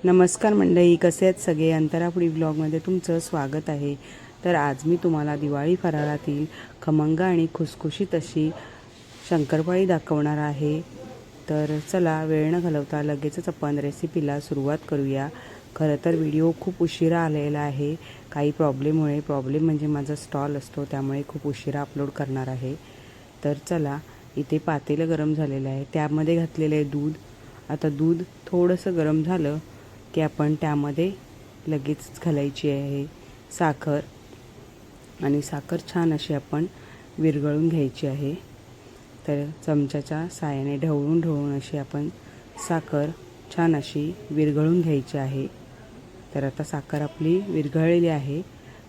नमस्कार मंडळी, कसे आहेत सगळे? अंतरापुरी ब्लॉगमध्ये तुमचं स्वागत आहे। तर आज मी तुम्हाला दिवाळी फराळातील खमंग आणि खुसखुशीत अशी शंकरपाळी दाखवणार आहे। तर चला वेळ न घालवता लगेचच आपण रेसिपीला सुरुवात करूया। खरं तर व्हिडिओ खूप उशिरा आलेला आहे, काही प्रॉब्लेम म्हणजे माझा स्टॉल असतो, त्यामुळे खूप उशिरा अपलोड करणार आहे। तर चला, इथे पातेलं गरम झालेलं आहे, त्यामध्ये घातलेलं आहे दूध। आता दूध थोडंसं गरम झालं की आपण त्यामध्ये लगेच घालायची आहे साखर, आणि साखर छान अशी आपण विरघळून घ्यायची आहे। तर चमच्याच्या साहाय्याने ढवळून अशी आपण साखर छान अशी विरघळून घ्यायची आहे। तर आता साखर आपली विरघळलेली आहे,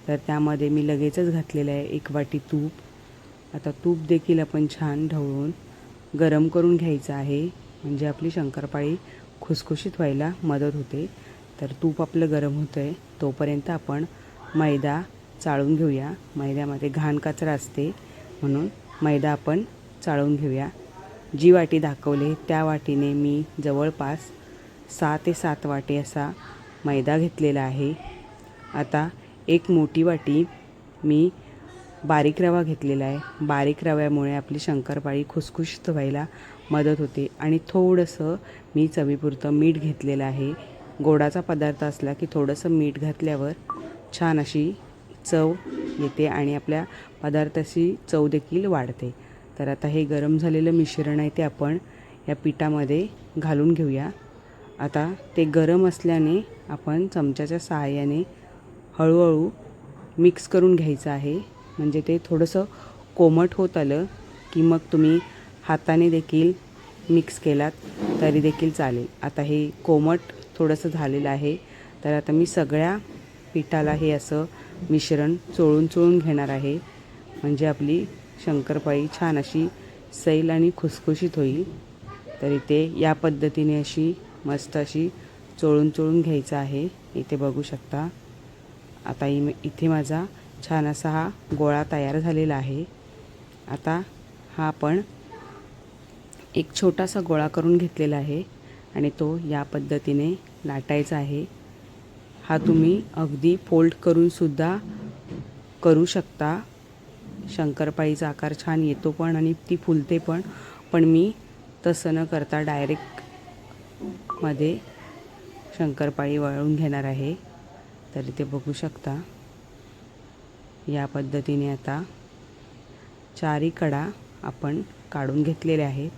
तर त्यामध्ये मी लगेचच घातलेलं आहे 1 वाटी तूप। आता तूप देखील आपण छान ढवळून गरम करून घ्यायचं आहे, म्हणजे आपली शंकरपाळी खुसखुशीत व्हायला मदत होते। तर तूप आपलं गरम होतं आहे तोपर्यंत आपण मैदा चाळून घेऊया। मैद्यामध्ये घाण कचरा असते, म्हणून मैदा आपण चाळून घेऊया। जी वाटी दाखवले त्या वाटीने मी जवळपास 6 ते 7 वाटी असा मैदा घेतलेला आहे। आता 1 मोठी वाटी मी बारीक रवा घेतलेला आहे। बारीक रव्यामुळे आपली शंकरपाळी खुसखुशीत व्हायला मदत होते। आणि थोडंसं मी चवीपुरतं मीठ घेतलेलं आहे। गोडाचा पदार्थ असला की थोडंसं मीठ घातल्यावर छान अशी चव येते आणि आपल्या पदार्थाची चव देखील वाढते। तर आता हे गरम झालेलं मिश्रण आहे ते आपण या पिठामध्ये घालून घेऊया। आता ते गरम असल्याने आपण चमच्याच्या सहाय्याने हळूहळू मिक्स करून घ्यायचं आहे, म्हणजे ते थोडंसं कोमट होत आलं की मग तुम्ही हाताने देखील मिक्स केलात तरी देखील चालेल। आता हे कोमट थोडंसं झालेलं आहे, तर आता मी सगळ्या पिठाला हे असं मिश्रण चोळून घेणार आहे, म्हणजे आपली शंकरपाळी छान अशी सैल आणि खुसखुशीत होईल। तर इथे या पद्धतीने अशी मस्त अशी चोळून घ्यायचं आहे, इथे बघू शकता। आता इथे माझा छान असा हा गोळा तयार झालेला आहे। आता हा आपण एक छोटासा गोळा करून घेतलेला आहे आणि तो या पद्धतीने लाटायचा आहे। हा तुम्ही अगदी फोल्ड करून सुद्धा करू शकता। शंकरपाळीचा आकार छान येतो पण आणि ती फुलते पण, पण मी तसं न करता डायरेक्ट मध्ये शंकरपाळी वळवून घेणार आहे। तर इथे बघू शकता या पद्धतीने आता 4 कडा आपण काढून घेतलेल्या आहेत,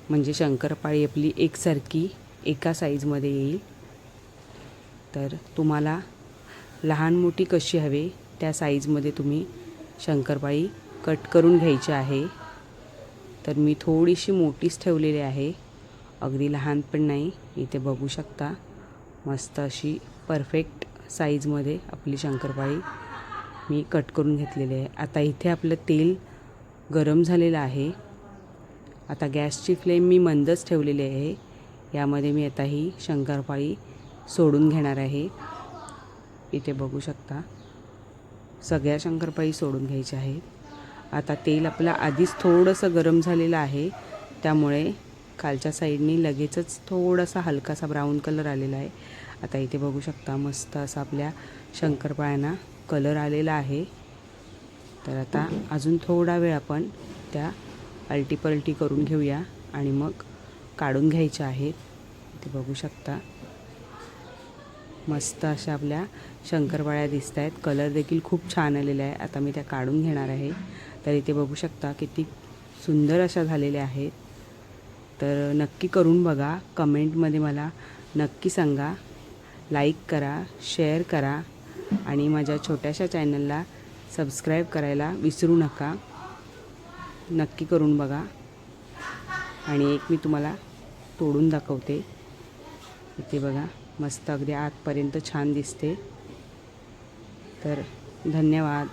म्हणजे शंकरपाळी आपली एकसारखी एका साईजमध्ये येईल। तर तुम्हाला लहान मोठी कशी हवी त्या साईजमध्ये तुम्ही शंकरपाळी कट करून घ्यायची आहे। तर मी थोडीशी मोठीच ठेवलेली आहे, अगदी लहान पण नाही। इथे बघू शकता मस्त अशी परफेक्ट साईजमध्ये आपली शंकरपाळी मी कट करून घेतलेली आहे। आता इथे आपलं तेल गरम झालेलं आहे। आता गॅसची फ्लेम मी मंदच ठेवलेली आहे। यामध्ये मी आता ही शंकरपाळी सोडून घेणार आहे। इथे बघू शकता सगळ्या शंकरपाळी सोडून घ्यायच्या आहेत। आता तेल आपलं आधीच थोडंसं गरम झालेलं आहे, त्यामुळे खालच्या साईडनी लगेचच थोडासा हलकासा ब्राऊन कलर आलेला आहे। आता इथे बघू शकता मस्त असा आपल्या शंकरपाळ्यांना कलर आलेला आहे। तर आता अजून थोडा वेळ आपण त्या अलटीपलटी करून घेऊया आणि मग काढून घ्यायच्या आहेत। इथे बघू शकता मस्त अशा आपल्या शंकरपाळ्या दिसत आहेत, कलर देखील खूप छान आलेला आहे। आता मी त्या काढून घेणार आहे। तर इथे बघू शकता किती सुंदर अशा झालेल्या आहेत। तर नक्की करून बघा, कमेंटमध्ये मला नक्की सांगा, लाईक करा, शेअर करा आणि माझ्या छोट्याशा चॅनलला सबस्क्राईब करायला विसरू नका। नक्की करून बघा। आणि एक मी तुम्हाला तोडून दाखवते। इथे बघा मस्त अगदी आतपर्यंत छान दिसते। तर धन्यवाद।